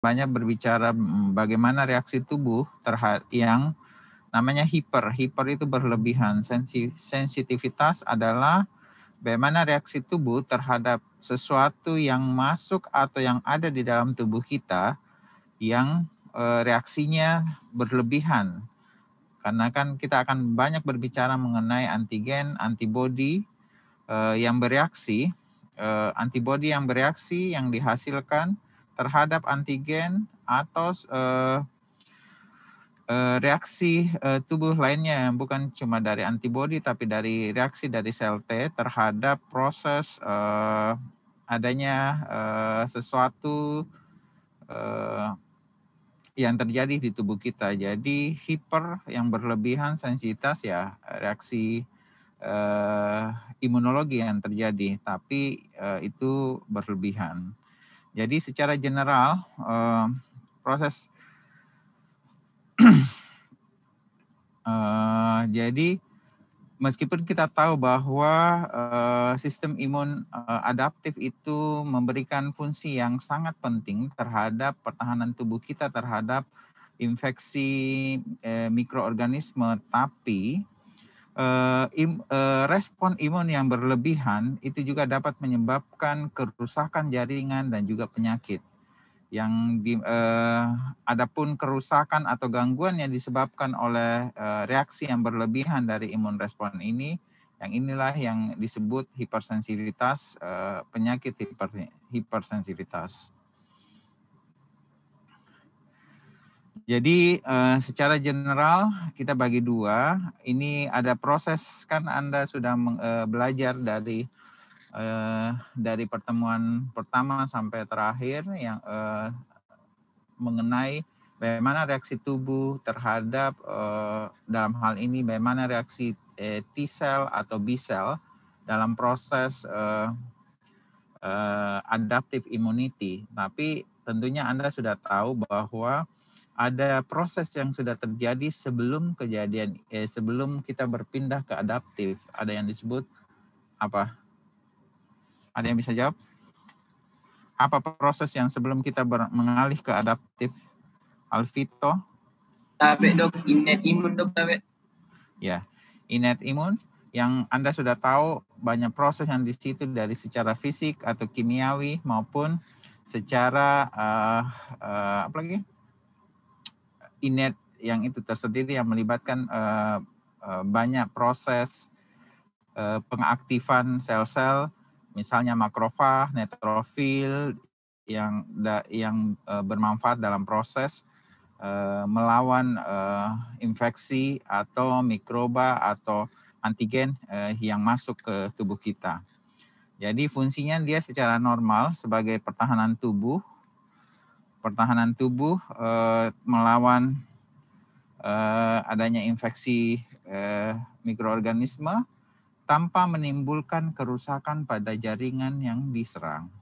banyak berbicara bagaimana reaksi tubuh terhadap yang namanya hiper. Hiper itu berlebihan. Sensitivitas adalah bagaimana reaksi tubuh terhadap sesuatu yang masuk atau yang ada di dalam tubuh kita yang reaksinya berlebihan. Karena kan kita akan banyak berbicara mengenai antigen, antibodi yang bereaksi, antibodi yang bereaksi yang dihasilkan terhadap antigen atau reaksi tubuh lainnya, bukan cuma dari antibodi tapi dari reaksi dari sel T terhadap proses adanya sesuatu yang terjadi di tubuh kita. Jadi hiper yang berlebihan sensitivitas ya reaksi imunologi yang terjadi, tapi itu berlebihan. Jadi secara general proses jadi meskipun kita tahu bahwa sistem imun adaptif itu memberikan fungsi yang sangat penting terhadap pertahanan tubuh kita terhadap infeksi mikroorganisme, tapi respon imun yang berlebihan itu juga dapat menyebabkan kerusakan jaringan dan juga penyakit. Adapun kerusakan atau gangguan yang disebabkan oleh reaksi yang berlebihan dari imun respon ini, yang inilah yang disebut hipersensitivitas, penyakit hipersensitivitas. Jadi secara general kita bagi dua. Ini ada proses, kan Anda sudah belajar dari pertemuan pertama sampai terakhir yang mengenai bagaimana reaksi tubuh terhadap dalam hal ini bagaimana reaksi T-cell atau B-cell dalam proses adaptive immunity. Tapi tentunya Anda sudah tahu bahwa ada proses yang sudah terjadi sebelum kejadian, sebelum kita berpindah ke adaptif. Ada yang disebut apa? Ada yang bisa jawab? Apa proses yang sebelum kita mengalih ke adaptif? Alvito? Tabe dok, innate imun dok tabe. Ya, innate imun yang Anda sudah tahu banyak proses yang di situ dari secara fisik atau kimiawi maupun secara apa lagi? Innate yang itu tersendiri yang melibatkan banyak proses pengaktifan sel-sel, misalnya makrofag, neutrofil yang bermanfaat dalam proses melawan infeksi atau mikroba atau antigen yang masuk ke tubuh kita. Jadi fungsinya dia secara normal sebagai pertahanan tubuh melawan adanya infeksi mikroorganisme tanpa menimbulkan kerusakan pada jaringan yang diserang.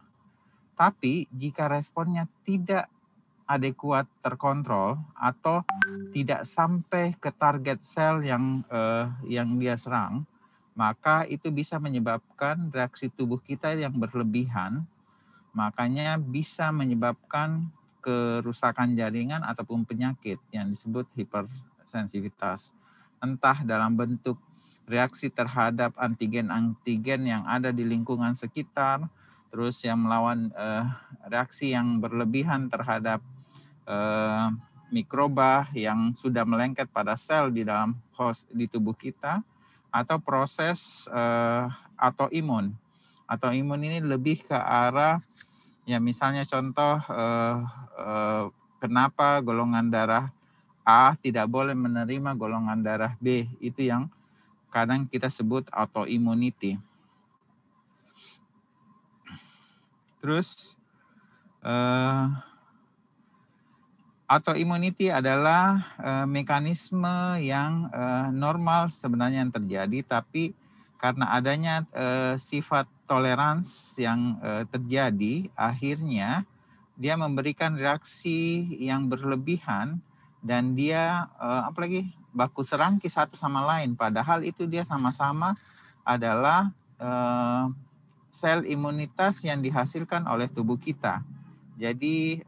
Tapi jika responnya tidak adekuat terkontrol atau tidak sampai ke target sel yang dia serang, maka itu bisa menyebabkan reaksi tubuh kita yang berlebihan, makanya bisa menyebabkan kerusakan jaringan ataupun penyakit yang disebut hipersensitivitas. Entah dalam bentuk reaksi terhadap antigen-antigen yang ada di lingkungan sekitar, terus yang melawan reaksi yang berlebihan terhadap mikroba yang sudah melengket pada sel di dalam host di tubuh kita, atau proses autoimun. Autoimun ini lebih ke arah, ya misalnya contoh kenapa golongan darah A tidak boleh menerima golongan darah B, itu yang kadang kita sebut autoimmunity. Terus autoimmunity adalah mekanisme yang normal sebenarnya yang terjadi, tapi karena adanya sifat tolerans yang terjadi, akhirnya dia memberikan reaksi yang berlebihan dan dia apalagi baku serangki satu sama lain, padahal itu dia sama-sama adalah sel imunitas yang dihasilkan oleh tubuh kita. Jadi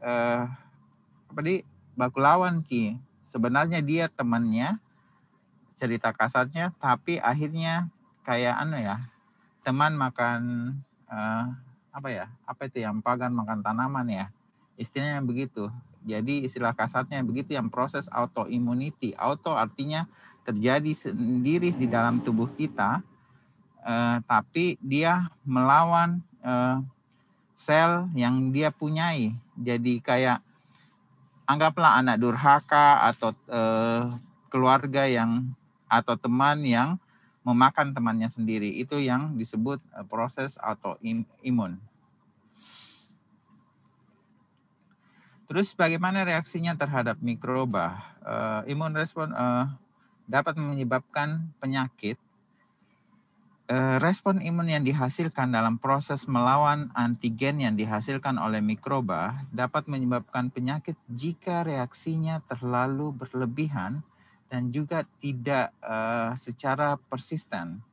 baku lawan ki. Sebenarnya dia temannya, cerita kasarnya, tapi akhirnya kayak teman makan apa itu yang pagan makan tanaman ya, istilahnya begitu. Jadi istilah kasarnya begitu, yang proses autoimmunity. Auto artinya terjadi sendiri di dalam tubuh kita, tapi dia melawan sel yang dia punyai. Jadi kayak anggaplah anak durhaka atau keluarga yang atau teman yang memakan temannya sendiri. Itu yang disebut proses autoimun. Terus bagaimana reaksinya terhadap mikroba? Imun respon dapat menyebabkan penyakit. Respon imun yang dihasilkan dalam proses melawan antigen yang dihasilkan oleh mikroba dapat menyebabkan penyakit jika reaksinya terlalu berlebihan dan juga tidak secara persisten.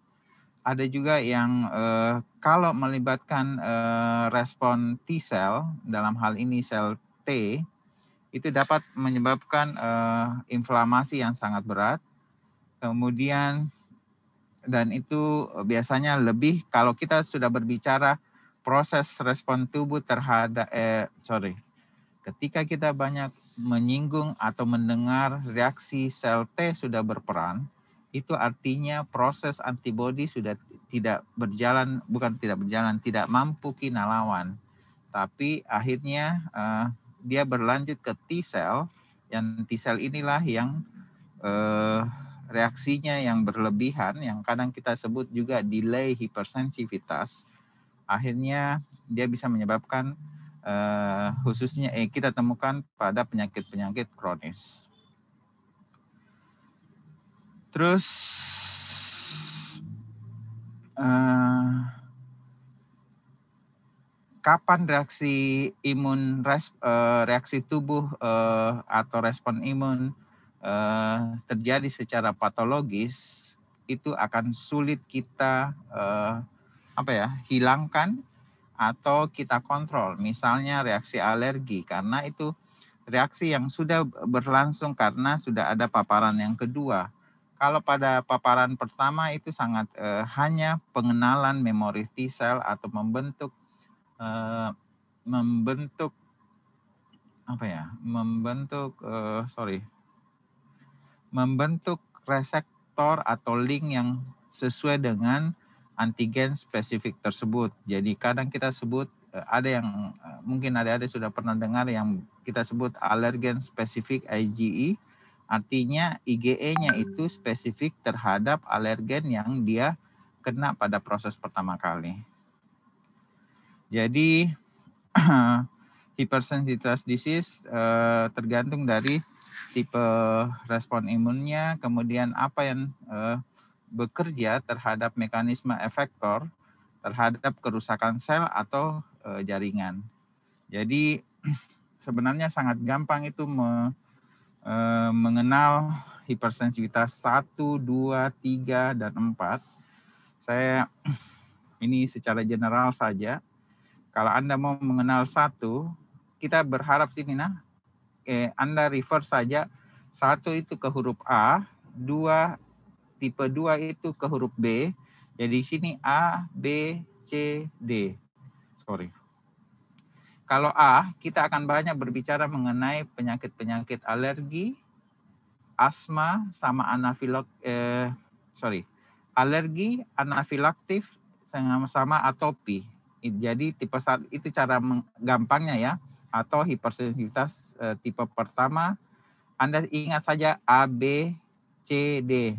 Ada juga yang kalau melibatkan respon T-cell, dalam hal ini sel T, itu dapat menyebabkan inflamasi yang sangat berat. Kemudian, dan itu biasanya lebih kalau kita sudah berbicara proses respon tubuh terhadap, ketika kita banyak menyinggung atau mendengar reaksi sel T sudah berperan, itu artinya proses antibodi sudah tidak berjalan, tidak mampu kita lawan. Tapi akhirnya dia berlanjut ke T-cell, yang T-cell inilah yang reaksinya yang berlebihan, yang kadang kita sebut juga delay hipersensitivitas. Akhirnya dia bisa menyebabkan khususnya kita temukan pada penyakit-penyakit kronis. Terus kapan reaksi imun reaksi tubuh atau respon imun terjadi secara patologis, itu akan sulit kita hilangkan atau kita kontrol. Misalnya reaksi alergi, karena itu reaksi yang sudah berlangsung karena sudah ada paparan yang kedua. Kalau pada paparan pertama itu sangat hanya pengenalan memori T-cell atau membentuk reseptor atau link yang sesuai dengan antigen spesifik tersebut. Jadi kadang kita sebut ada yang mungkin ada sudah pernah dengar yang kita sebut alergen spesifik IgE, artinya IgE-nya itu spesifik terhadap alergen yang dia kena pada proses pertama kali. Jadi hypersensitivitas disease tergantung dari tipe respon imunnya, kemudian apa yang bekerja terhadap mekanisme efektor terhadap kerusakan sel atau jaringan. Jadi sebenarnya sangat gampang itu mengenal hipersensitivitas 1, 2, 3, dan 4. Saya ini secara general saja. Kalau Anda mau mengenal 1, kita berharap sini Anda refer saja 1 itu ke huruf A, 2 tipe 2 itu ke huruf B. Jadi sini A, B, C, D. Kalau A, kita akan banyak berbicara mengenai penyakit-penyakit alergi, asma, sama alergi, anafilaktif, sama atopi. Jadi tipe 1 itu cara gampangnya ya, atau hipersensitivitas tipe pertama. Anda ingat saja A, B, C, D.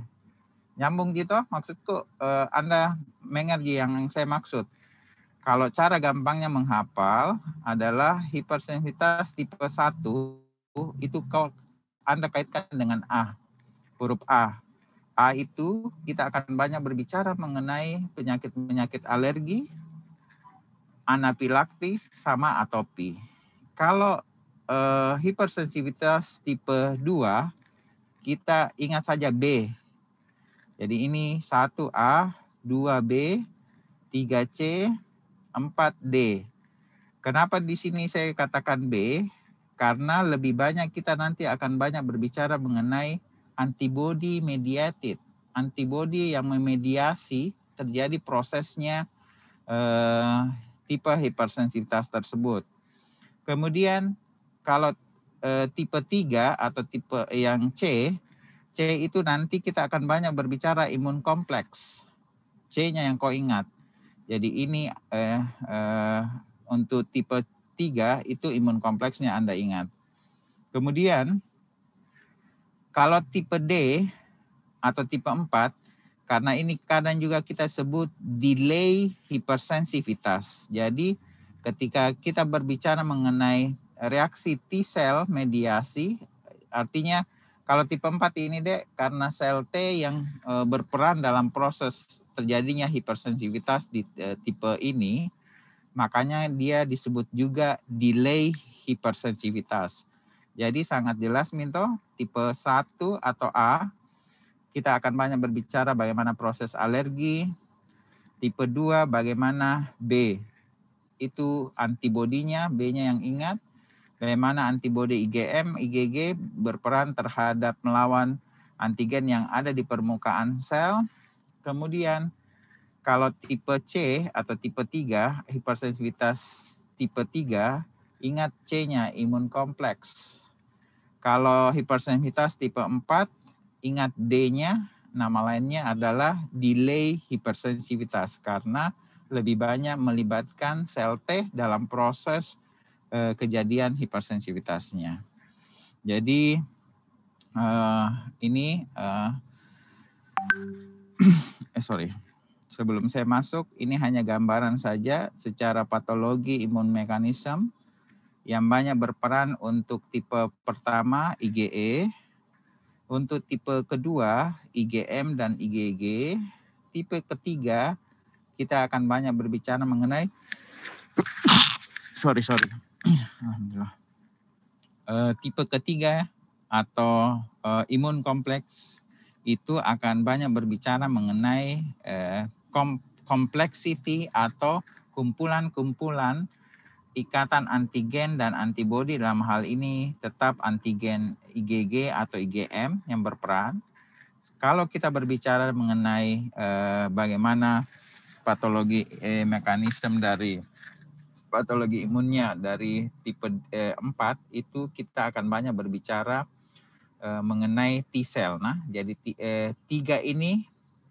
Nyambung gitu maksudku, Anda mengerti yang saya maksud. Kalau cara gampangnya menghafal adalah hipersensitivitas tipe 1 itu kalau Anda kaitkan dengan A, huruf A. A itu kita akan banyak berbicara mengenai penyakit-penyakit alergi, anafilaktik, sama atopi. Kalau hipersensitivitas tipe 2, kita ingat saja B. Jadi ini 1A, 2B, 3C, 4D. Kenapa di sini saya katakan B? karena lebih banyak kita nanti akan banyak berbicara mengenai antibody mediated, antibody yang memediasi terjadi prosesnya tipe hipersensitivitas tersebut. Kemudian kalau tipe 3 atau tipe yang C itu nanti kita akan banyak berbicara imun kompleks. C-nya yang kau ingat. Jadi ini untuk tipe 3 itu imun kompleksnya Anda ingat. Kemudian kalau tipe D atau tipe 4, karena ini kadang juga kita sebut delay hipersensitivitas. Jadi ketika kita berbicara mengenai reaksi T-cell mediasi, artinya kalau tipe 4 ini Dek, karena sel T yang berperan dalam proses terjadinya hipersensitivitas di tipe ini, makanya dia disebut juga delay hipersensitivitas. Jadi sangat jelas Minto, tipe 1 atau A, kita akan banyak berbicara bagaimana proses alergi. Tipe 2 bagaimana B. Itu antibodinya, B-nya yang ingat. Bagaimana antibodi IgM, IgG berperan terhadap melawan antigen yang ada di permukaan sel. Kemudian kalau tipe C atau tipe 3, hipersensitivitas tipe 3, ingat C-nya imun kompleks. Kalau hipersensitivitas tipe 4, ingat D-nya, nama lainnya adalah delay hipersensitivitas karena lebih banyak melibatkan sel T dalam proses kejadian hipersensitivitasnya. Jadi ini sebelum saya masuk, ini hanya gambaran saja secara patologi imun mekanisme yang banyak berperan untuk tipe pertama IgE, untuk tipe kedua IgM dan IgG, tipe ketiga kita akan banyak berbicara mengenai Alhamdulillah. Tipe ketiga atau imun kompleks itu akan banyak berbicara mengenai complexity atau kumpulan-kumpulan ikatan antigen dan antibodi, dalam hal ini tetap antigen IgG atau IgM yang berperan. Kalau kita berbicara mengenai bagaimana patologi mekanisme dari patologi imunnya dari tipe 4, itu kita akan banyak berbicara mengenai T-cell. Nah, jadi 3 ini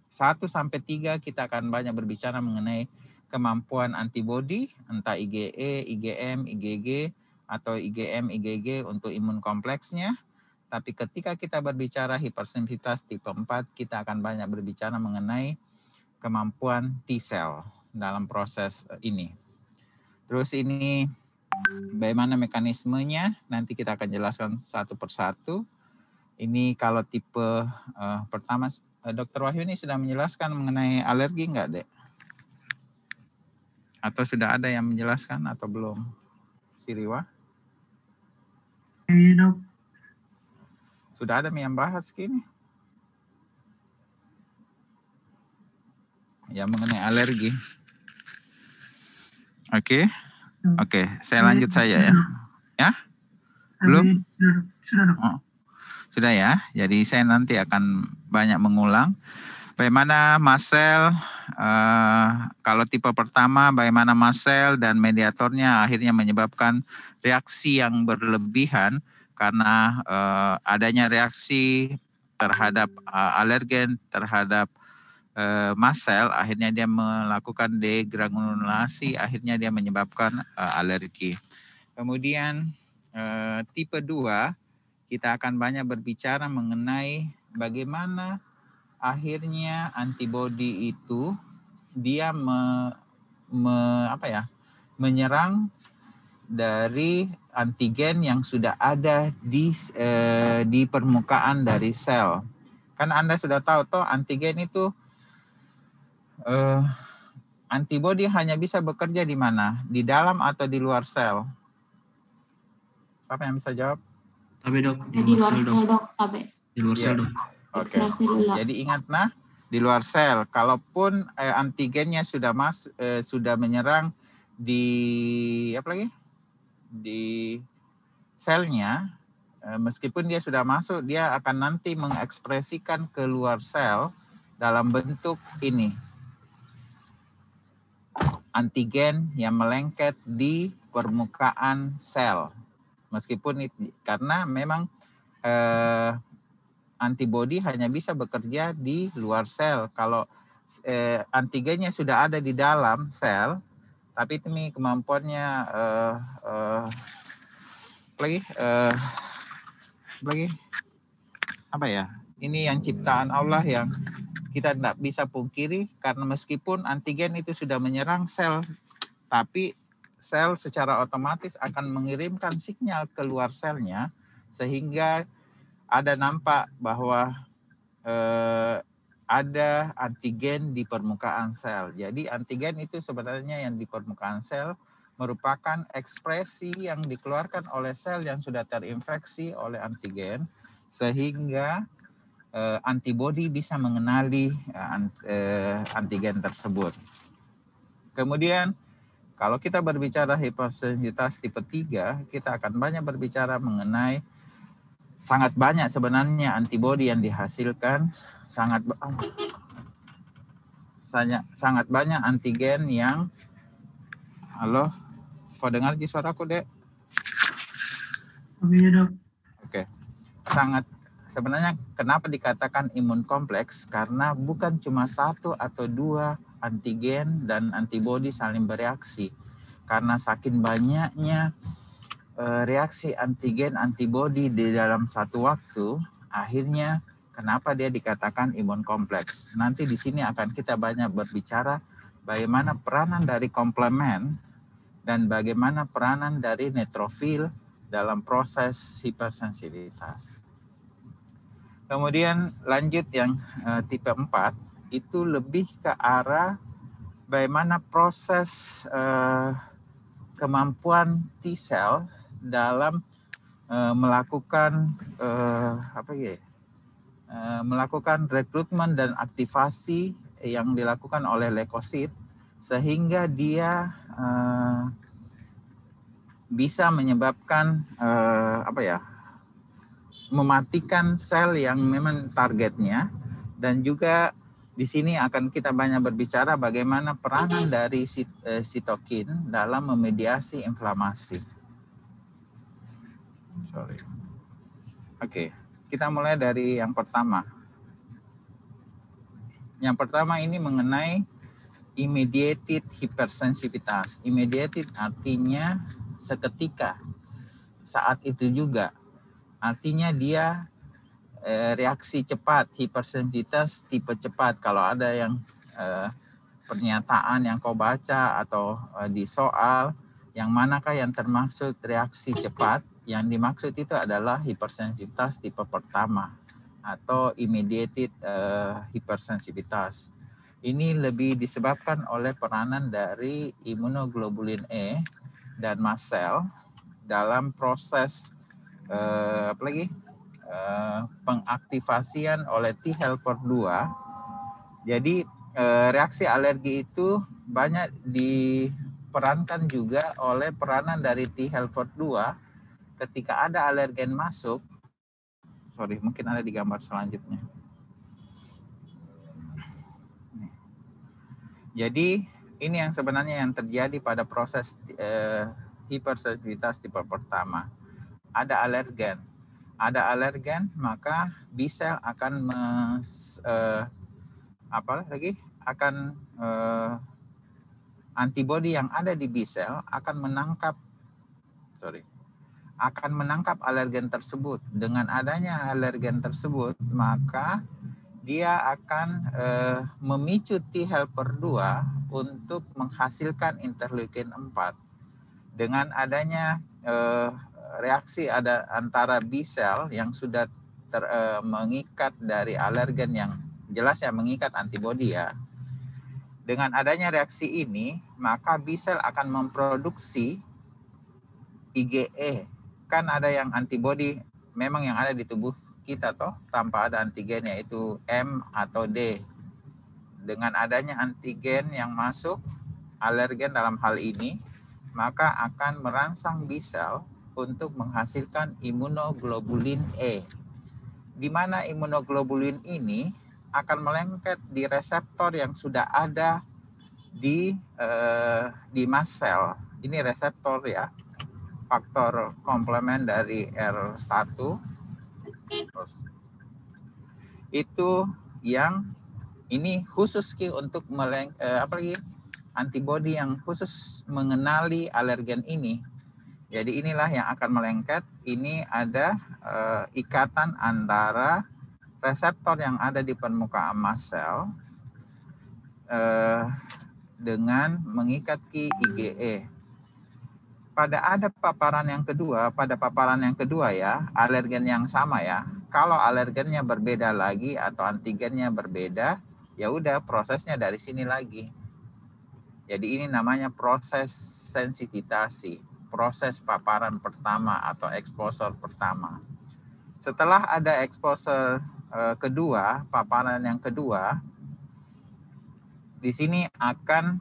1 sampai 3 kita akan banyak berbicara mengenai kemampuan antibodi entah IgE, IgM, IgG atau IgM, IgG untuk imun kompleksnya. Tapi ketika kita berbicara hipersensitivitas tipe 4, kita akan banyak berbicara mengenai kemampuan T-cell dalam proses ini. Terus ini bagaimana mekanismenya, nanti kita akan jelaskan satu persatu. Ini kalau tipe pertama, Dr. Wahyu ini sudah menjelaskan mengenai alergi enggak, Dek? Atau sudah ada yang menjelaskan atau belum? Siriwa? Dok. Sudah ada yang bahas gini? Ya, mengenai alergi. Oke. Oke, saya lanjut saja ya. Ya? Belum? Sudah, Dok. Oh, sudah ya. Jadi saya nanti akan banyak mengulang. Bagaimana mast cell, kalau tipe pertama bagaimana mast cell dan mediatornya akhirnya menyebabkan reaksi yang berlebihan karena adanya reaksi terhadap alergen terhadap mast cell, akhirnya dia melakukan degranulasi, akhirnya dia menyebabkan alergi. Kemudian tipe 2 kita akan banyak berbicara mengenai bagaimana akhirnya antibodi itu dia menyerang dari antigen yang sudah ada di permukaan dari sel. Kan Anda sudah tahu toh antigen itu antibodi hanya bisa bekerja di mana? Di dalam atau di luar sel? Siapa yang bisa jawab? Tapi Dok, Di luar sel, Dok. Di luar sel, Dok. Oke. Jadi ingat nah, di luar sel. Kalaupun antigennya sudah menyerang di apa lagi? selnya, meskipun dia sudah masuk, dia akan nanti mengekspresikan keluar sel dalam bentuk ini, antigen yang melengket di permukaan sel. Meskipun itu, karena memang antibodi hanya bisa bekerja di luar sel. Kalau antigennya sudah ada di dalam sel, tapi itu kemampuannya apa ya? Ini yang ciptaan Allah yang kita tidak bisa pungkiri, karena meskipun antigen itu sudah menyerang sel, tapi sel secara otomatis akan mengirimkan sinyal keluar selnya, sehingga ada nampak bahwa ada antigen di permukaan sel. Jadi antigen itu sebenarnya yang di permukaan sel merupakan ekspresi yang dikeluarkan oleh sel yang sudah terinfeksi oleh antigen, sehingga antibodi bisa mengenali antigen tersebut. Kemudian kalau kita berbicara hipersensitivitas tipe 3, kita akan banyak berbicara mengenai sangat banyak sebenarnya antibodi yang dihasilkan, sangat banyak antigen yang, halo, kau dengar suaraku, Dek? Iya, Dok. Oke. Sebenarnya kenapa dikatakan imun kompleks? Karena bukan cuma satu atau dua antigen dan antibodi saling bereaksi. Karena saking banyaknya reaksi antigen antibodi di dalam satu waktu, akhirnya kenapa dia dikatakan imun kompleks. Nanti di sini akan kita banyak berbicara bagaimana peranan dari komplement dan bagaimana peranan dari neutrofil dalam proses hipersensitivitas. Kemudian lanjut yang tipe 4, itu lebih ke arah bagaimana proses kemampuan T-cell dalam melakukan melakukan rekrutmen dan aktivasi yang dilakukan oleh leukosit, sehingga dia bisa menyebabkan mematikan sel yang memang targetnya. Dan juga di sini akan kita banyak berbicara bagaimana peranan dari sitokin dalam memediasi inflamasi. Oke, kita mulai dari yang pertama. Yang pertama ini mengenai immediated hypersensitivitas. Immediated artinya seketika, saat itu juga. Artinya dia reaksi cepat, hipersensitivitas tipe cepat. Kalau ada yang pernyataan yang kau baca atau di soal, yang manakah yang termaksud reaksi cepat? Yang dimaksud itu adalah hipersensitivitas tipe pertama atau immediated hypersensitivitas. Ini lebih disebabkan oleh peranan dari imunoglobulin E dan mast cell dalam proses pengaktifasian oleh T helper 2. Jadi reaksi alergi itu banyak diperankan juga oleh peranan dari T helper 2 ketika ada alergen masuk. Mungkin ada di gambar selanjutnya. Jadi ini yang sebenarnya yang terjadi pada proses hipersensitivitas tipe pertama. Ada alergen, maka B-cell akan antibodi yang ada di B-cell akan menangkap alergen tersebut. Dengan adanya alergen tersebut, maka dia akan memicu T helper 2 untuk menghasilkan interleukin 4. Dengan adanya reaksi antara B-cell yang sudah mengikat dari alergen yang jelas ya mengikat antibodi ya. Dengan adanya reaksi ini, maka B-cell akan memproduksi IgE. Kan ada yang antibodi memang yang ada di tubuh kita tanpa ada antigen, yaitu M atau D. Dengan adanya antigen yang masuk, alergen dalam hal ini, maka akan merangsang B-cell untuk menghasilkan imunoglobulin E, di mana imunoglobulin ini akan melengket di reseptor yang sudah ada di mast cell. Ini reseptor ya, faktor komplement dari R1. Terus itu yang ini khusus untuk antibodi yang khusus mengenali alergen ini. Jadi inilah yang akan melengket. Ini ada ikatan antara reseptor yang ada di permukaan mast cell dengan mengikat ke IgE. Pada paparan yang kedua ya, alergen yang sama ya. Kalau alergennya berbeda lagi atau antigennya berbeda, ya udah prosesnya dari sini lagi. Jadi ini namanya proses sensitisasi, proses paparan pertama atau exposure pertama. Setelah ada exposure kedua, paparan yang kedua, di sini akan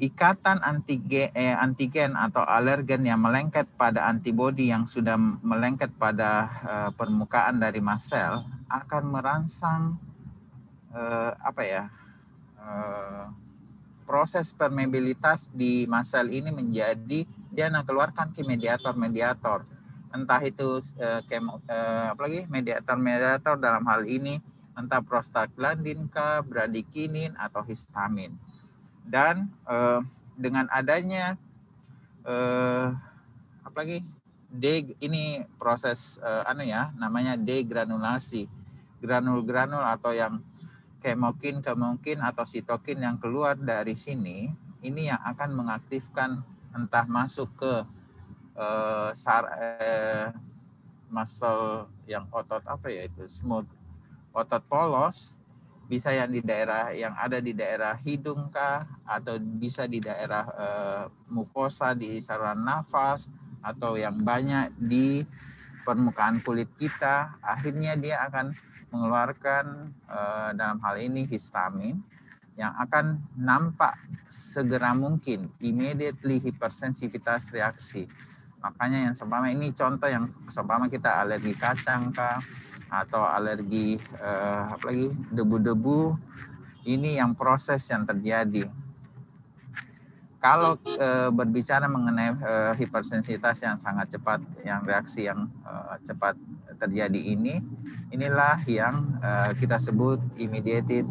ikatan antigen atau alergen yang melengket pada antibodi yang sudah melengket pada permukaan dari mast cell akan merangsang proses permeabilitas di mast cell ini menjadi dia mengeluarkan ke mediator, entah itu mediator dalam hal ini entah prostaglandin, bradikinin atau histamin. Dan dengan adanya ini proses namanya degranulasi, granul-granul atau yang kemokin atau sitokin yang keluar dari sini, ini yang akan mengaktifkan entah masuk ke muscle yang otot smooth, otot polos, bisa yang di daerah yang ada di daerah hidung atau bisa di daerah mukosa di saluran nafas atau yang banyak di permukaan kulit kita. Akhirnya dia akan mengeluarkan dalam hal ini histamin yang akan nampak segera mungkin, immediately hipersensitivitas reaksi. Makanya yang seumpama ini contoh yang seumpama kita alergi kacang atau alergi debu-debu, ini yang proses yang terjadi. Kalau berbicara mengenai hipersensitivitas yang sangat cepat, yang reaksi yang cepat terjadi inilah yang kita sebut immediate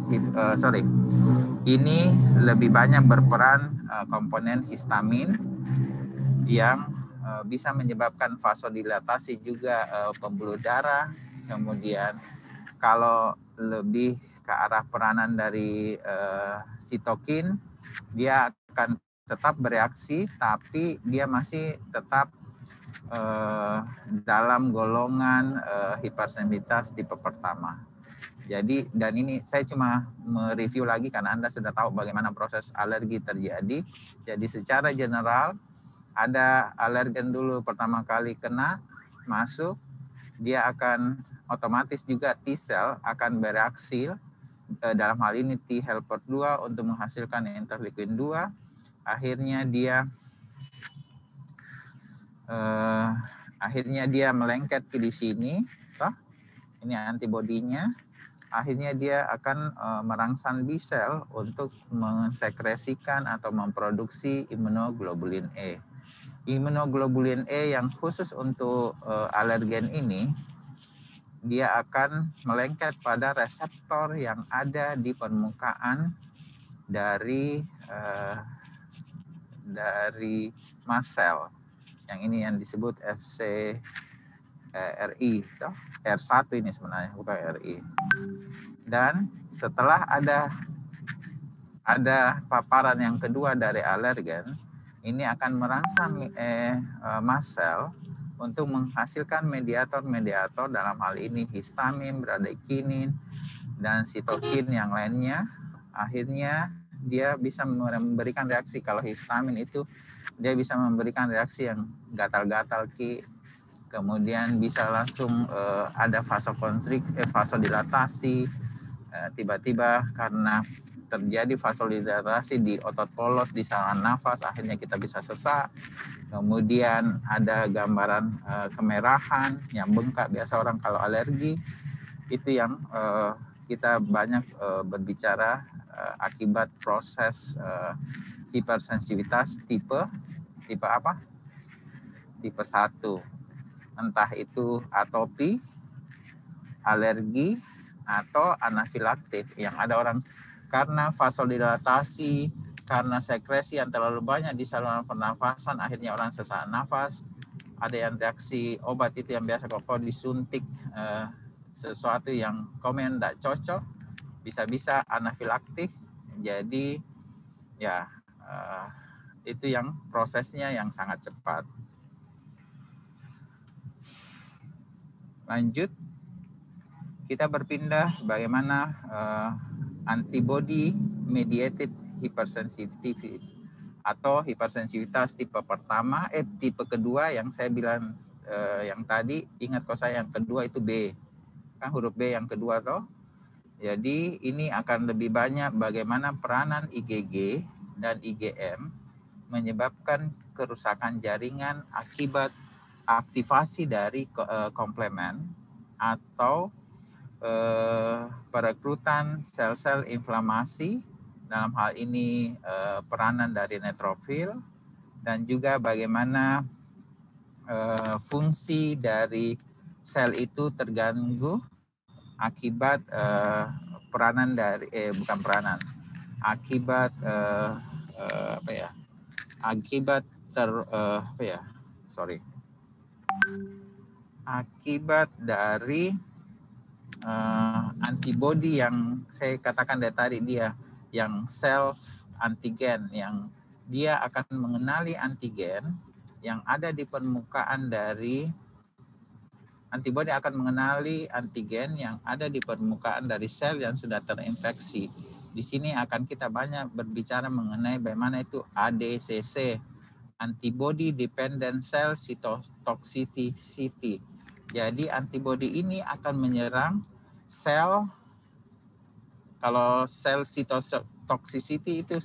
ini lebih banyak berperan komponen histamin yang bisa menyebabkan vasodilatasi juga pembuluh darah. Kemudian kalau lebih ke arah peranan dari sitokin, dia akan tetap bereaksi, tapi dia masih tetap dalam golongan hipersensitivitas tipe pertama. Jadi, dan ini saya cuma mereview lagi karena Anda sudah tahu bagaimana proses alergi terjadi. Jadi secara general, ada alergen dulu pertama kali kena, masuk, dia akan otomatis juga T-cell akan bereaksi, dalam hal ini T helper 2 untuk menghasilkan interleukin 2. Akhirnya dia melengket ke di sini, ini antibodinya. Akhirnya dia akan merangsang B-cell untuk mensekresikan atau memproduksi imunoglobulin E. Imunoglobulin E yang khusus untuk alergen ini, dia akan melengket pada reseptor yang ada di permukaan dari mast cell. Yang ini yang disebut FcRI, R1 ini sebenarnya, bukan RI. Dan setelah ada paparan yang kedua dari alergen, ini akan merangsang mast cell untuk menghasilkan mediator-mediator, dalam hal ini histamin, bradikinin, dan sitokin yang lainnya. Akhirnya dia bisa memberikan reaksi. Kalau histamin itu dia bisa memberikan reaksi yang gatal-gatal kemudian bisa langsung ada vasodilatasi, tiba-tiba karena terjadi vasodilatasi di otot polos di saluran nafas, akhirnya kita bisa sesak. Kemudian ada gambaran kemerahan yang bengkak, biasa orang kalau alergi. Itu yang kita banyak berbicara akibat proses hipersensitivitas tipe apa? Tipe 1. Entah itu atopi, alergi, atau anafilaktik. Yang ada orang karena vasodilatasi, karena sekresi yang terlalu banyak di saluran pernafasan, akhirnya orang sesak nafas. Ada yang reaksi obat itu yang biasa kalau disuntik sesuatu yang komen tidak cocok, bisa-bisa anafilaktik. Jadi ya itu yang prosesnya yang sangat cepat. Lanjut, kita berpindah bagaimana antibody mediated hypersensitivity atau hipersensitivitas tipe pertama, tipe kedua yang saya bilang yang tadi, ingat kalau saya yang kedua itu B, kan huruf B yang kedua toh. Jadi ini akan lebih banyak bagaimana peranan IgG dan IgM menyebabkan kerusakan jaringan akibat aktivasi dari komplement atau perekrutan sel-sel inflamasi, dalam hal ini peranan dari neutrofil, dan juga bagaimana fungsi dari sel itu terganggu akibat peranan dari akibat akibat dari antibody yang saya katakan dari tadi, dia yang self antigen, yang dia akan mengenali antigen yang ada di permukaan dari antibody akan mengenali antigen yang ada di permukaan dari sel yang sudah terinfeksi. Di sini akan kita banyak berbicara mengenai bagaimana itu ADCC, antibody dependent cell cytotoxicity. Jadi antibody ini akan menyerang sel, kalau sel cytotoxicity itu,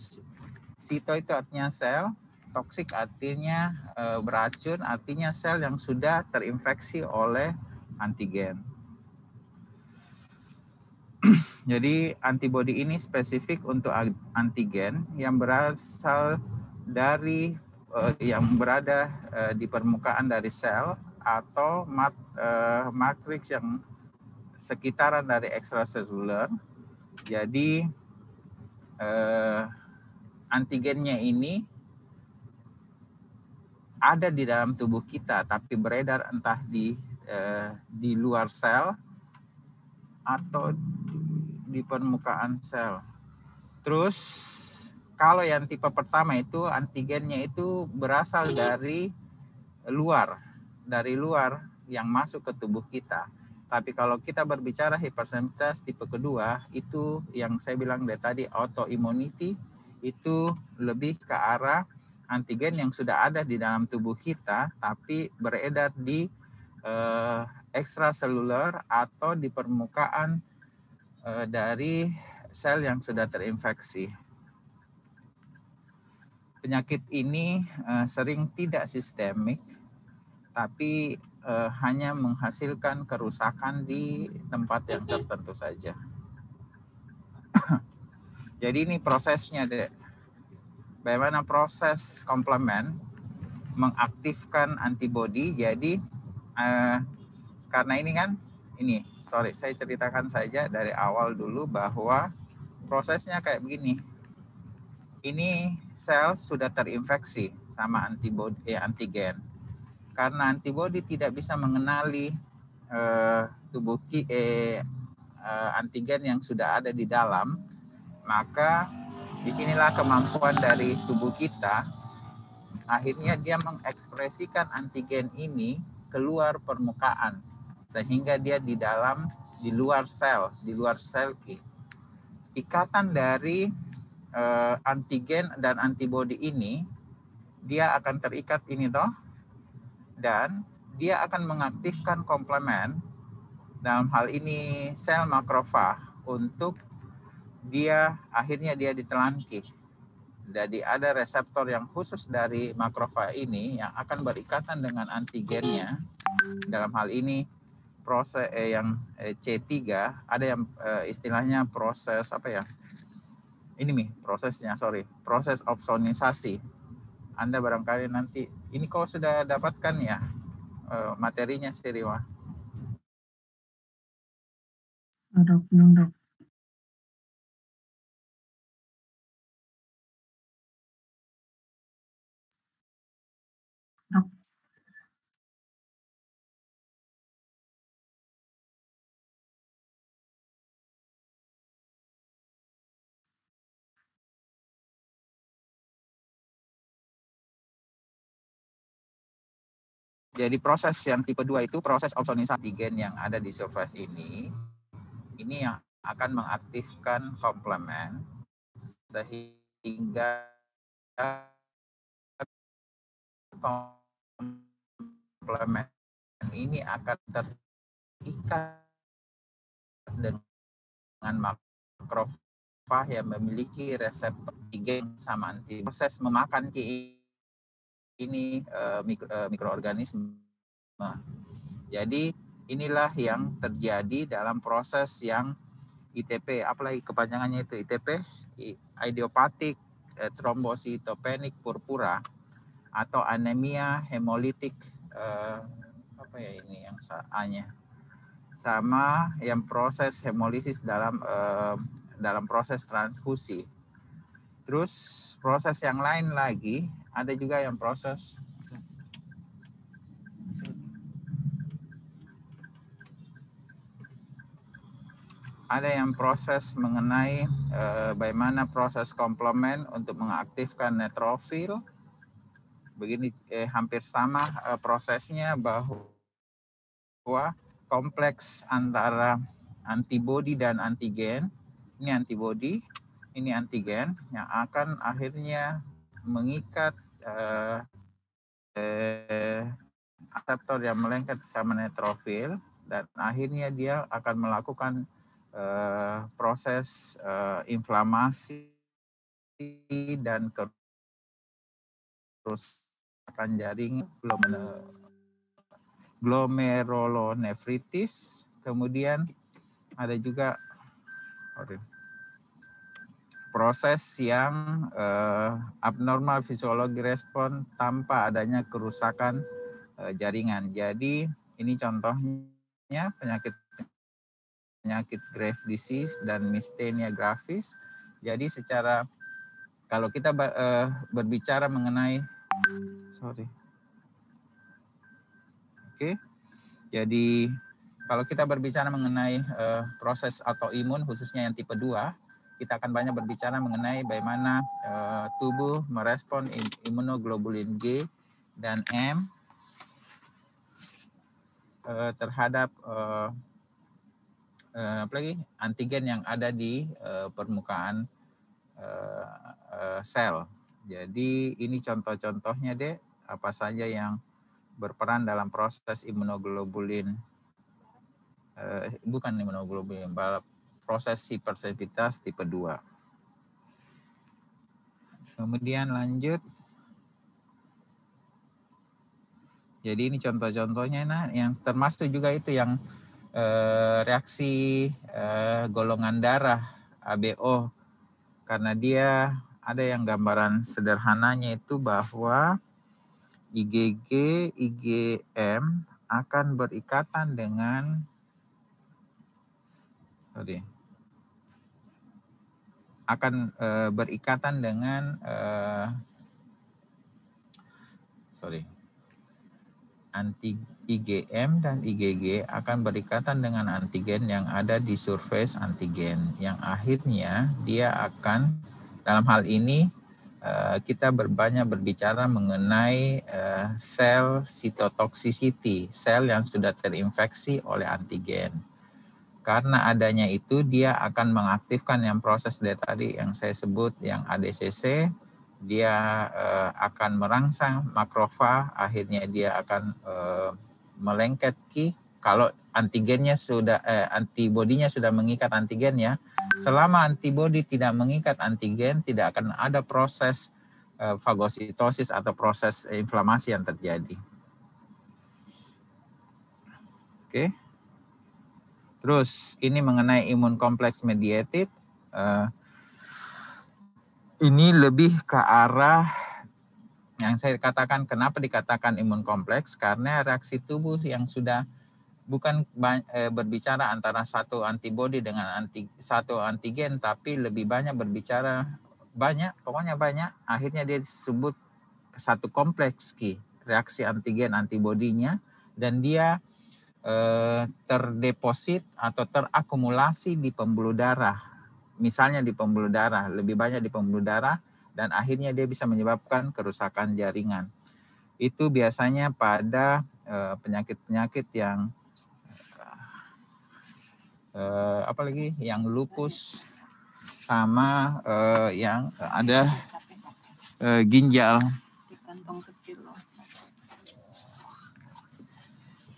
cyto itu artinya sel, toksik artinya beracun, artinya sel yang sudah terinfeksi oleh antigen. Jadi antibody ini spesifik untuk antigen yang berasal dari yang berada di permukaan dari sel atau matriks yang sekitaran dari ekstraseluler. Jadi antigennya ini ada di dalam tubuh kita, tapi beredar entah di luar sel atau di permukaan sel. Terus kalau yang tipe pertama itu antigennya itu berasal dari luar yang masuk ke tubuh kita. Tapi kalau kita berbicara hipersensitivitas tipe kedua, itu yang saya bilang dari tadi autoimmunity, itu lebih ke arah antigen yang sudah ada di dalam tubuh kita, tapi beredar di ekstraseluler atau di permukaan dari sel yang sudah terinfeksi. Penyakit ini sering tidak sistemik, tapi hanya menghasilkan kerusakan di tempat yang tertentu saja. Jadi ini prosesnya, Dek. Bagaimana proses komplement mengaktifkan antibody. Jadi karena ini kan, saya ceritakan saja dari awal dulu bahwa prosesnya kayak begini. Ini sel sudah terinfeksi sama antigen. Karena antibody tidak bisa mengenali antigen yang sudah ada di dalam, maka disinilah kemampuan dari tubuh kita, akhirnya dia mengekspresikan antigen ini keluar permukaan, sehingga dia di luar sel. Ikatan dari antigen dan antibody ini, dia akan terikat ini toh, dan dia akan mengaktifkan komplement, dalam hal ini sel makrofag, untuk akhirnya dia ditelan Ki. Jadi ada reseptor yang khusus dari makrofag ini yang akan berikatan dengan antigennya. Dalam hal ini proses yang C3, ada yang istilahnya proses apa ya? Ini proses opsonisasi. Anda barangkali nanti, ini kau sudah dapatkan ya materinya Siriwa? Belum dok. Jadi proses yang tipe 2 itu proses opsonisasi antigen yang ada di surface ini yang akan mengaktifkan komplement sehingga komplement ini akan terikat dengan makrofag yang memiliki reseptor antigen sama antigen. Proses memakan ini mikroorganisme. Jadi inilah yang terjadi dalam proses yang ITP, apalagi kepanjangannya itu ITP, idiopathic thrombocytopenic purpura atau anemia hemolitik apa ya ini yang A-nya, sama yang proses hemolisis dalam proses transfusi. Terus proses yang lain lagi ada juga yang proses mengenai bagaimana proses komplement untuk mengaktifkan neutrofil. Begini hampir sama prosesnya, bahwa kompleks antara antibodi dan antigen, ini antibodi, ini antigen yang akan akhirnya mengikat reseptor yang melengket sama neutrofil, dan akhirnya dia akan melakukan proses inflamasi dan kerusakan jaring, glomerulonefritis. Kemudian ada juga proses yang abnormal fisiologi respon tanpa adanya kerusakan jaringan. Jadi ini contohnya penyakit Graves disease dan myasthenia gravis. Jadi kalau kita berbicara mengenai jadi kalau kita berbicara mengenai proses autoimun khususnya yang tipe 2, kita akan banyak berbicara mengenai bagaimana tubuh merespon imunoglobulin G dan M terhadap apalagi antigen yang ada di permukaan sel. Jadi ini contoh-contohnya deh, apa saja yang berperan dalam proses imunoglobulin, bukan imunoglobulin, proses hipersensitivitas tipe 2. Kemudian lanjut. Jadi ini contoh-contohnya, yang termasuk juga itu yang reaksi golongan darah ABO, karena dia ada yang gambaran sederhananya itu bahwa IgG, IgM akan berikatan dengan IgM dan IgG akan berikatan dengan antigen yang ada di surface antigen, yang akhirnya dia akan, dalam hal ini kita banyak berbicara mengenai sel cytotoxicity, sel yang sudah terinfeksi oleh antigen. Karena adanya itu, dia akan mengaktifkan yang proses tadi yang saya sebut, yang ADCC. Dia akan merangsang makrofag, akhirnya dia akan melengket Ki kalau antigennya sudah antibodinya sudah mengikat antigennya, selama antibodi tidak mengikat antigen, tidak akan ada proses fagositosis atau proses inflamasi yang terjadi. Oke. Terus ini mengenai imun kompleks mediated, ini lebih ke arah yang saya katakan, kenapa dikatakan imun kompleks, karena reaksi tubuh yang sudah bukan berbicara antara satu antibodi dengan satu antigen, tapi lebih banyak berbicara pokoknya banyak, akhirnya dia disebut satu kompleks reaksi antigen antibodinya, dan dia terdeposit atau terakumulasi di pembuluh darah. Misalnya di pembuluh darah, lebih banyak di pembuluh darah, dan akhirnya dia bisa menyebabkan kerusakan jaringan. Itu biasanya pada penyakit-penyakit yang apalagi yang lupus sama yang ada ginjal. Di kantong kecil loh.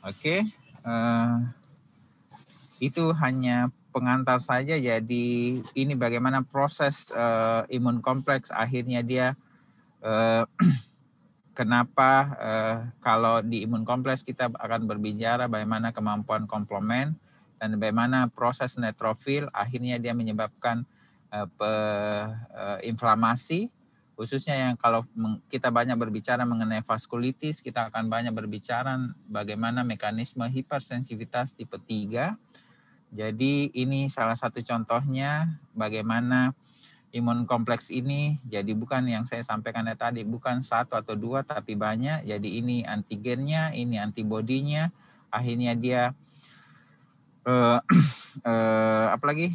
Oke, itu hanya pengantar saja. Jadi ini bagaimana proses imun kompleks, akhirnya dia kenapa kalau di imun kompleks kita akan berbicara bagaimana kemampuan komplement dan bagaimana proses neutrofil, akhirnya dia menyebabkan inflamasi, khususnya yang kalau kita banyak berbicara mengenai vaskulitis, kita akan banyak berbicara bagaimana mekanisme hipersensitivitas tipe 3. Jadi ini salah satu contohnya bagaimana imun kompleks ini, jadi bukan yang saya sampaikan tadi, bukan satu atau dua, tapi banyak. Jadi ini antigennya, ini antibodinya, akhirnya dia apalagi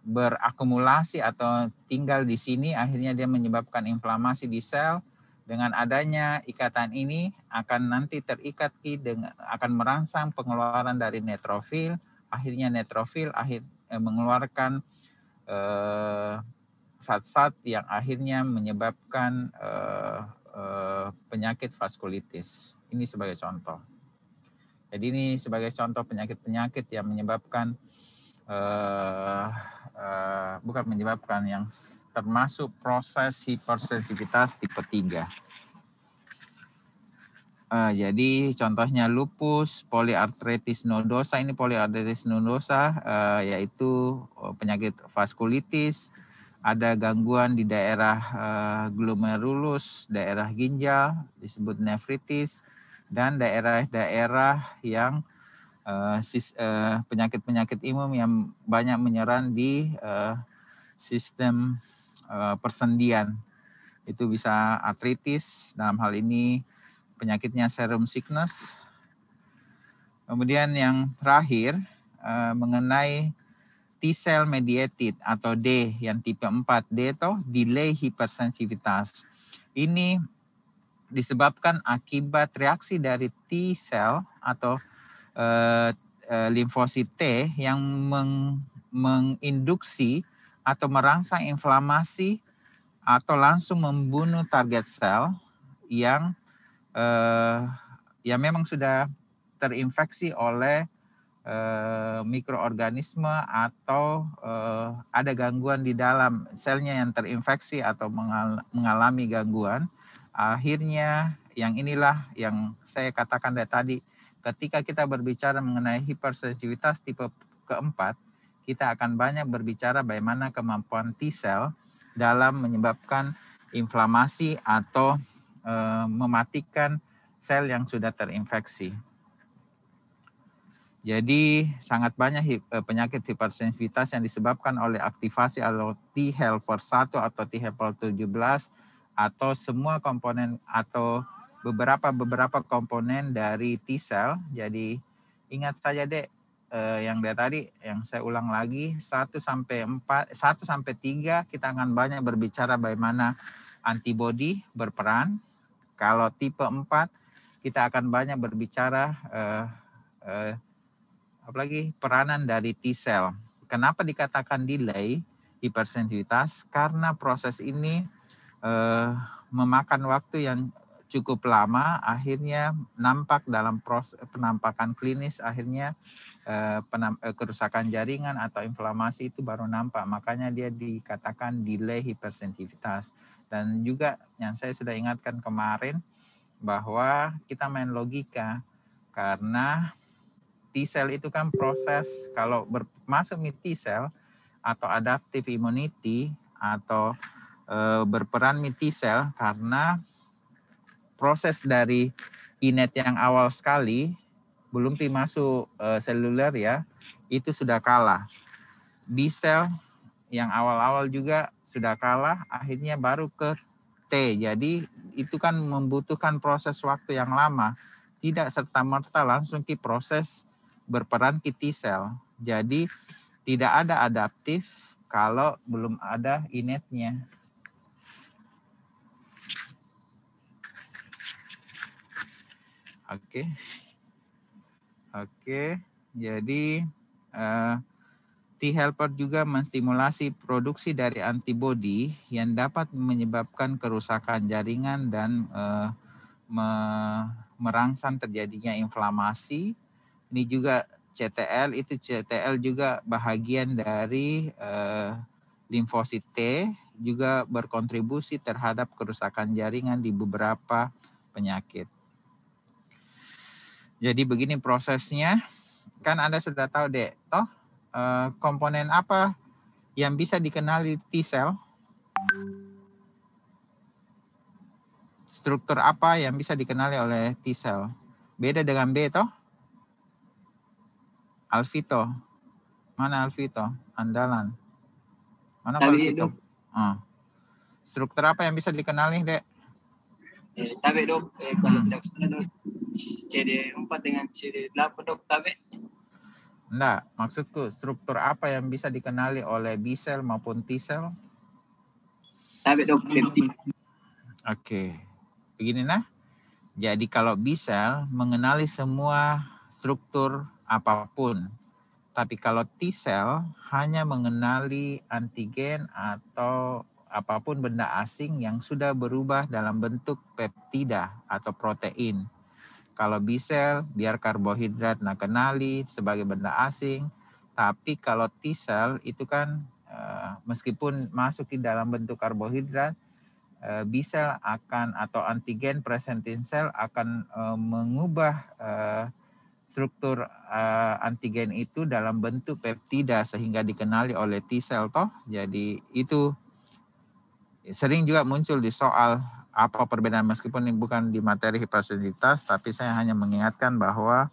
berakumulasi atau tinggal di sini, akhirnya dia menyebabkan inflamasi di sel. Dengan adanya ikatan ini akan nanti terikat akan merangsang pengeluaran dari neutrofil, akhirnya neutrofil mengeluarkan zat-zat yang akhirnya menyebabkan penyakit vaskulitis. Ini sebagai contoh. Jadi ini sebagai contoh penyakit-penyakit yang menyebabkan bukan menyebabkan, yang termasuk proses hipersensitivitas tipe 3. Jadi contohnya lupus, poliartritis nodosa. Ini poliartritis nodosa yaitu penyakit vaskulitis, ada gangguan di daerah glomerulus, daerah ginjal disebut nefritis, dan daerah-daerah yang penyakit-penyakit imun yang banyak menyerang di sistem persendian. Itu bisa artritis, dalam hal ini penyakitnya serum sickness. Kemudian yang terakhir mengenai T-cell mediated atau D yang tipe 4, D itu delay hipersensitivitas. Ini disebabkan akibat reaksi dari T-cell atau limfosit T yang menginduksi atau merangsang inflamasi atau langsung membunuh target sel yang memang sudah terinfeksi oleh mikroorganisme atau ada gangguan di dalam selnya yang terinfeksi atau mengalami gangguan. Akhirnya yang inilah yang saya katakan dari tadi, ketika kita berbicara mengenai hipersensitivitas tipe keempat, kita akan banyak berbicara bagaimana kemampuan T-cell dalam menyebabkan inflamasi atau mematikan sel yang sudah terinfeksi. Jadi sangat banyak penyakit hipersensitivitas yang disebabkan oleh aktivasi atau T helper 1 atau T helper 17 atau semua komponen atau beberapa komponen dari T cell. Jadi ingat saja Dek, yang dari tadi yang saya ulang lagi 1 sampai 3 kita akan banyak berbicara bagaimana antibodi berperan. Kalau tipe 4 kita akan banyak berbicara apalagi peranan dari T-cell. Kenapa dikatakan delay hipersensitivitas? Karena proses ini memakan waktu yang cukup lama, akhirnya nampak dalam proses penampakan klinis, akhirnya kerusakan jaringan atau inflamasi itu baru nampak. Makanya dia dikatakan delay hipersensitivitas. Dan juga yang saya sudah ingatkan kemarin bahwa kita main logika, karena T-cell itu kan proses kalau masuk T-cell atau adaptive immunity atau berperan T-cell karena proses dari innate yang awal sekali belum masuk seluler ya, itu sudah kalah. B-cell yang awal-awal juga sudah kalah, akhirnya baru ke T. Jadi itu kan membutuhkan proses waktu yang lama. Tidak serta-merta langsung ke proses berperan ke T-cell. Jadi tidak ada adaptif kalau belum ada innate-nya. Oke. Jadi T-helper juga menstimulasi produksi dari antibodi yang dapat menyebabkan kerusakan jaringan dan merangsang terjadinya inflamasi. Ini juga CTL, itu CTL juga bahagian dari limfosit T, juga berkontribusi terhadap kerusakan jaringan di beberapa penyakit. Jadi begini prosesnya, kan Anda sudah tahu deh, toh komponen apa yang bisa dikenali T-cell? Struktur apa yang bisa dikenali oleh T-cell? Beda dengan B, toh? Alvito. Mana Alvito? Andalan. Mana Alvito? Struktur apa yang bisa dikenali, Dek? Tabe dok, kalau tidak salah dok, CD4 dengan CD8 dok, tabe? Enggak, maksudku struktur apa yang bisa dikenali oleh B-cell maupun T-cell? Tabe dok, peptida. Oke, begini nah. Jadi kalau B-cell mengenali semua struktur apapun, tapi kalau T-cell hanya mengenali antigen atau apapun benda asing yang sudah berubah dalam bentuk peptida atau protein. Kalau B-cell biar karbohidrat kenali sebagai benda asing, tapi kalau T-cell itu kan meskipun masuk di dalam bentuk karbohidrat, B-cell akan atau antigen presenting cell akan mengubah struktur antigen itu dalam bentuk peptida sehingga dikenali oleh T-cell toh. Jadi itu sering juga muncul di soal apa perbedaan, meskipun ini bukan di materi hipersensitivitas, tapi saya hanya mengingatkan bahwa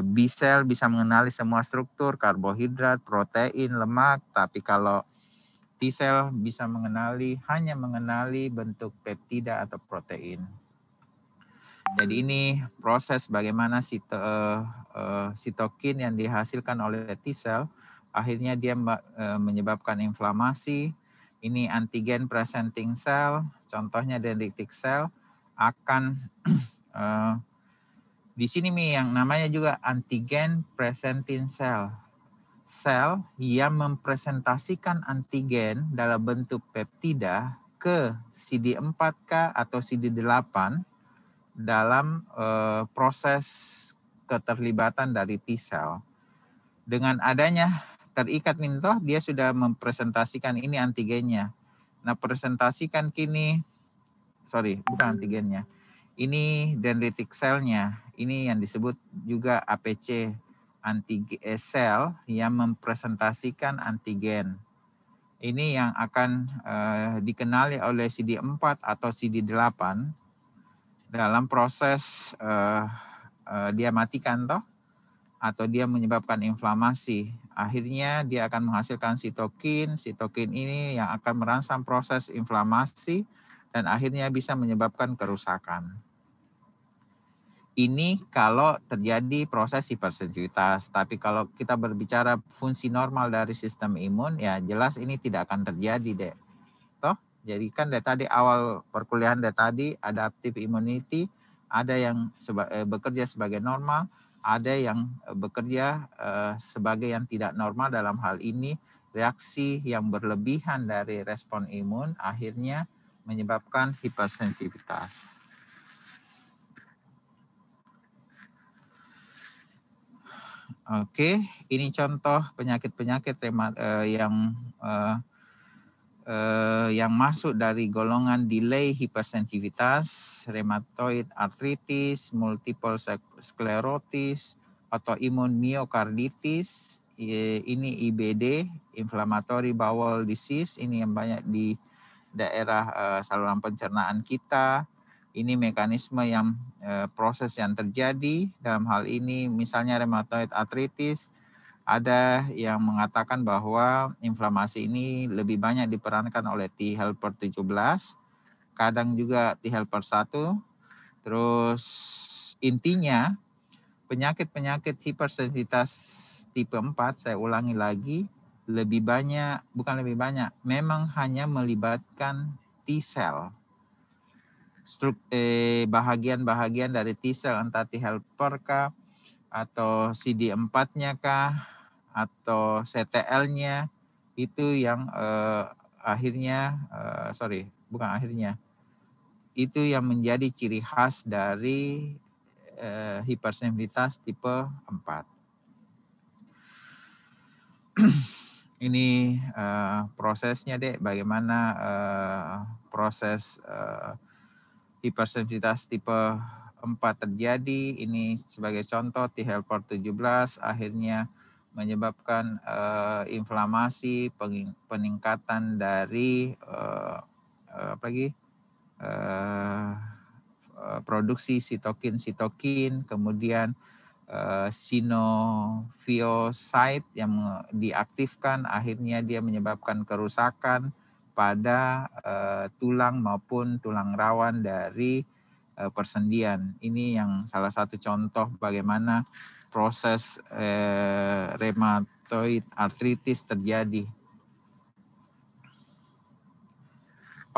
B-cell bisa mengenali semua struktur, karbohidrat, protein, lemak, tapi kalau T-cell bisa hanya mengenali bentuk peptida atau protein. Jadi ini proses bagaimana sitokin yang dihasilkan oleh T-cell, akhirnya dia menyebabkan inflamasi. Ini antigen presenting cell, contohnya dendritic cell, akan di sini yang namanya juga antigen presenting cell. Sel yang mempresentasikan antigen dalam bentuk peptida ke CD4K atau CD8 dalam proses keterlibatan dari T-cell. Dengan adanya terikat mintoh, dia sudah mempresentasikan ini antigennya. Nah, presentasikan bukan antigennya. Ini dendritic cell-nya. Ini yang disebut juga APC, antigen sel yang mempresentasikan antigen. Ini yang akan dikenali oleh CD4 atau CD8 dalam proses dia matikan toh, atau dia menyebabkan inflamasi. Akhirnya dia akan menghasilkan sitokin. Sitokin ini yang akan merangsang proses inflamasi dan akhirnya bisa menyebabkan kerusakan. Ini kalau terjadi proses hipersensitivitas. Tapi kalau kita berbicara fungsi normal dari sistem imun, ya jelas ini tidak akan terjadi, Dek. Toh, jadi kan dari tadi awal perkuliahan dari tadi, adaptive immunity, ada yang bekerja sebagai normal, ada yang bekerja sebagai yang tidak normal. Dalam hal ini reaksi yang berlebihan dari respon imun akhirnya menyebabkan hipersensitivitas. Oke, ini contoh penyakit-penyakit yang masuk dari golongan delay hipersensitivitas, rheumatoid arthritis, multiple sclerosis, autoimmune myocarditis, ini IBD, inflammatory bowel disease, ini yang banyak di daerah saluran pencernaan kita. Ini mekanisme yang proses yang terjadi dalam hal ini, misalnya rheumatoid arthritis. Ada yang mengatakan bahwa inflamasi ini lebih banyak diperankan oleh T helper 17, kadang juga T helper 1. Terus intinya penyakit-penyakit hipersensitivitas tipe 4, saya ulangi lagi, memang hanya melibatkan T cell. Bahagian-bahagian dari T cell, entah T helper kah, atau CD4-nya kah, atau CTL-nya, itu yang itu yang menjadi ciri khas dari hipersensitivitas tipe 4. Ini prosesnya, Dek, bagaimana proses hipersensitivitas tipe 4 terjadi. Ini sebagai contoh, T helper 17 akhirnya menyebabkan inflamasi, peningkatan dari produksi sitokin, kemudian sinoviocyte yang diaktifkan, akhirnya dia menyebabkan kerusakan pada tulang maupun tulang rawan dari persendian. Ini yang salah satu contoh bagaimana proses rheumatoid arthritis terjadi.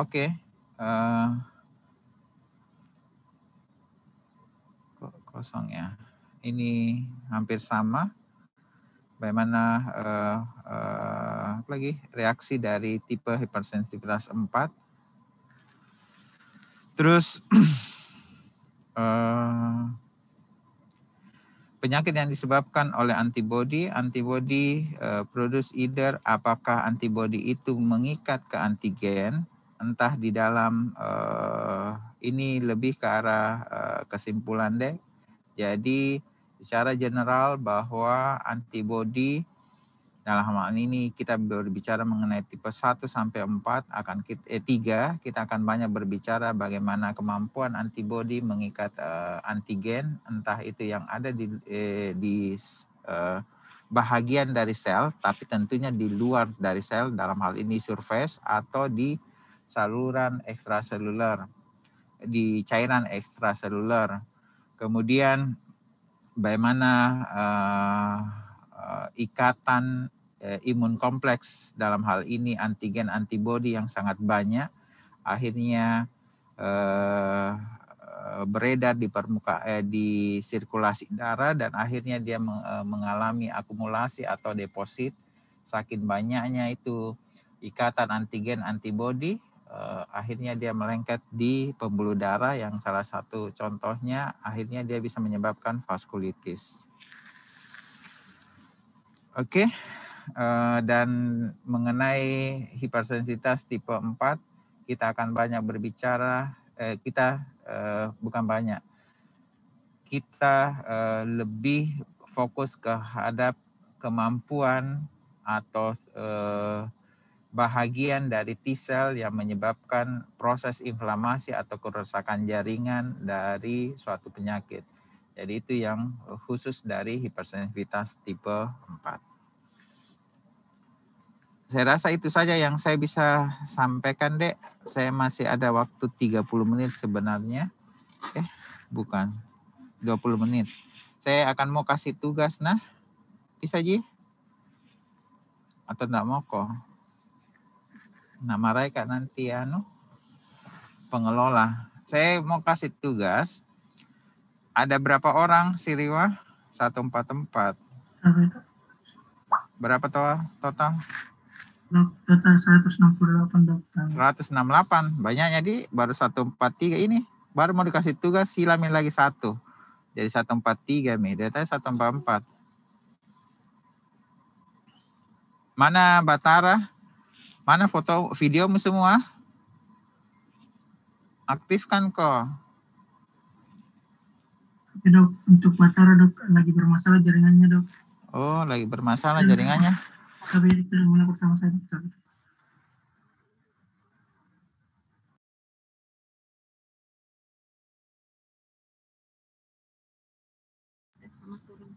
Oke. Kosong ya. Ini hampir sama. Bagaimana reaksi dari tipe hipersensitivitas 4. Terus penyakit yang disebabkan oleh antibodi produce either, apakah antibodi itu mengikat ke antigen, entah di dalam ini lebih ke arah kesimpulan, Dek. Jadi secara general bahwa antibodi dalam hal ini kita berbicara mengenai tipe 1 sampai 4, 3 kita akan banyak berbicara bagaimana kemampuan antibodi mengikat antigen, entah itu yang ada di bahagian dari sel, tapi tentunya di luar dari sel, dalam hal ini surface, atau di saluran ekstraseluler, di cairan ekstraseluler. Kemudian bagaimana ikatan imun kompleks, dalam hal ini antigen antibodi yang sangat banyak, akhirnya beredar di di sirkulasi darah, dan akhirnya dia mengalami akumulasi atau deposit. Saking banyaknya itu ikatan antigen antibodi, akhirnya dia melengket di pembuluh darah, yang salah satu contohnya akhirnya dia bisa menyebabkan vaskulitis. Oke. Dan mengenai hipersensitivitas tipe 4, kita akan banyak berbicara, kita lebih fokus kehadap kemampuan atau bahagian dari T-cell yang menyebabkan proses inflamasi atau kerusakan jaringan dari suatu penyakit. Jadi itu yang khusus dari hipersensitivitas tipe 4. Saya rasa itu saja yang saya bisa sampaikan, Dek. Saya masih ada waktu 30 menit sebenarnya. Bukan. 20 menit. Saya akan mau kasih tugas, nah. Bisa, Ji? Atau enggak mau kok? Nak marahi Kak nanti pengelola. Saya mau kasih tugas. Ada berapa orang, Siriwa? 144. Berapa total? Total 168, dokter. 168. Banyaknya, Di. Baru 143 ini. Baru mau dikasih tugas, silamin lagi 1. Jadi 143, Mi. Dia tadi 144. Mana Batara? Mana foto videomu semua? Aktifkan kok. Tapi dok, untuk Batara dok lagi bermasalah jaringannya dok. Oh, lagi bermasalah jaringannya. Tapi tidak mulai bersama saya dok. Sama turun.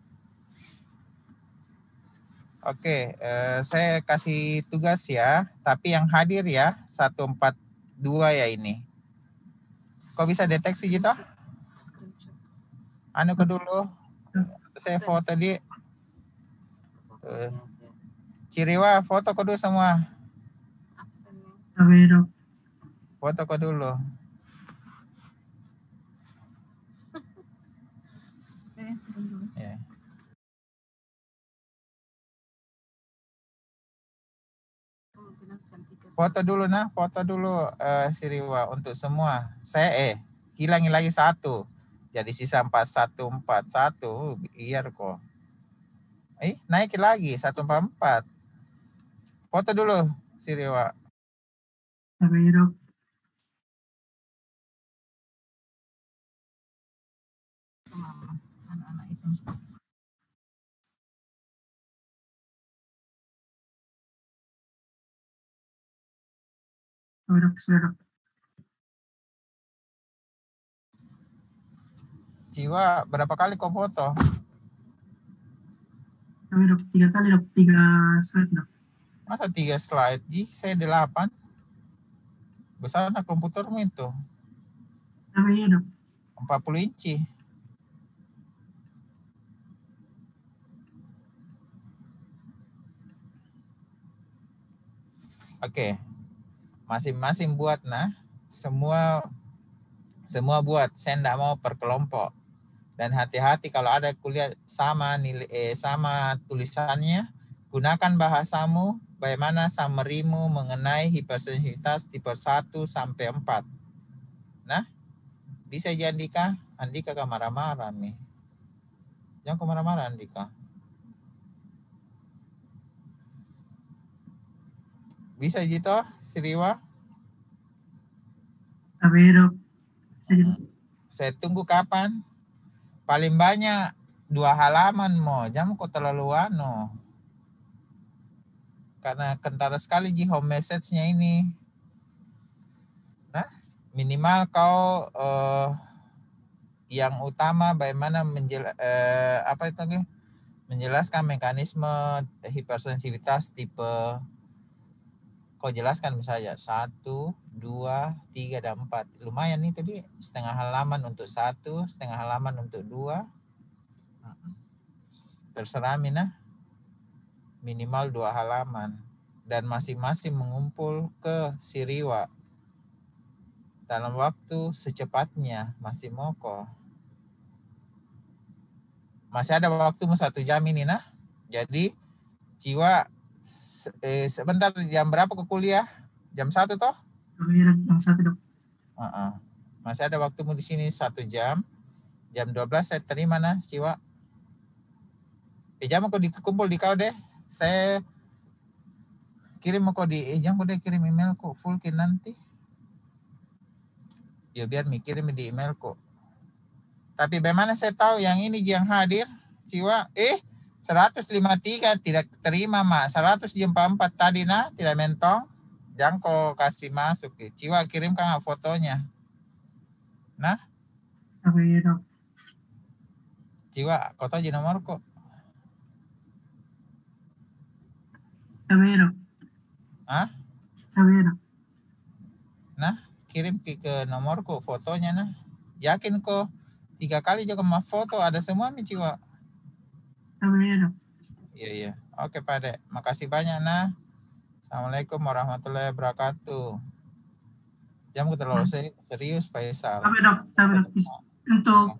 Oke, saya kasih tugas ya, tapi yang hadir ya 142 ya ini. Kok bisa deteksi gitu? Screenshot. Anu ke dulu. Saya foto di Ciriwa, foto ke dulu semua. Absennya. Tapi dok, Foto ke dulu. Turun dulu. Ya. Kemungkinan jam 3. Foto dulu nah, foto dulu Siriwa untuk semua. Saya hilangin lagi satu. Jadi sisa 4141 biar kok. Naik lagi 144. Foto dulu Siriwa. tapi dok, Sama anak-anak itu. sudah dok. Jiwa berapa kali kau foto? Tapi dok, 3 kali dok, 3 slide dok. Masa 3 slide? Saya 8. Besar komputermu itu. Tapi iya dok. 40 inci. Oke. Masing-masing buat nah. Semua buat. Saya enggak mau per kelompok. Dan hati-hati kalau ada kuliah sama nilai sama tulisannya, gunakan bahasamu bagaimana summary-mu mengenai hipersensitivitas tipe 1 sampai 4. Nah, bisa ya Andika? Andika gak marah-marah nih. Jangan kau marah-marah Andika. Bisa gitu, Siriwa? Tapi dok, Saya tunggu kapan? Paling banyak 2 halaman mo. Jangan kau terlalu karena kentara sekali home message-nya ini. Nah, minimal kau yang utama bagaimana menjelaskan mekanisme hipersensitivitas tipe. Kau jelaskan misalnya 1, 2, 3, dan 4. Lumayan itu dia. Setengah halaman untuk 1, setengah halaman untuk 2. Terserah Mina. Minimal 2 halaman. Dan masing-masing mengumpul ke Siriwa. Dalam waktu secepatnya. Masih moko. Masih ada waktumu 1 jam ini nah. Jadi Jiwa sebentar, jam berapa ke kuliah? Jam 1 toh? Tapi jam 1 dok. Masih ada waktumu di sini 1 jam. Jam 12 saya terima nah, Jiwa. Jam aku dikumpul di kau deh. Saya kirim aku jam aku deh kirim emailku full nanti. Ya biar mikirin di emailku. Tapi bagaimana saya tahu yang ini yang hadir, Jiwa? 153 tidak terima mak. 144 tadi nah tidak mentong. Jangan kau kasih masuk. Jiwa kirimkan fotonya. Nah. Tapi iya dok. Jiwa, kau tahu nomorku? Tapi iya dok. Tapi iya dok. Nah, kirim ke nomorku fotonya nah. Yakin kok 3 kali juga mau foto ada semua mi Jiwa. Tapi iya dok. Iya. Oke Pak Dek. Makasih banyak nah. Assalamualaikum warahmatullahi wabarakatuh. Jam terlalu serius Faisal. Tapi dok, untuk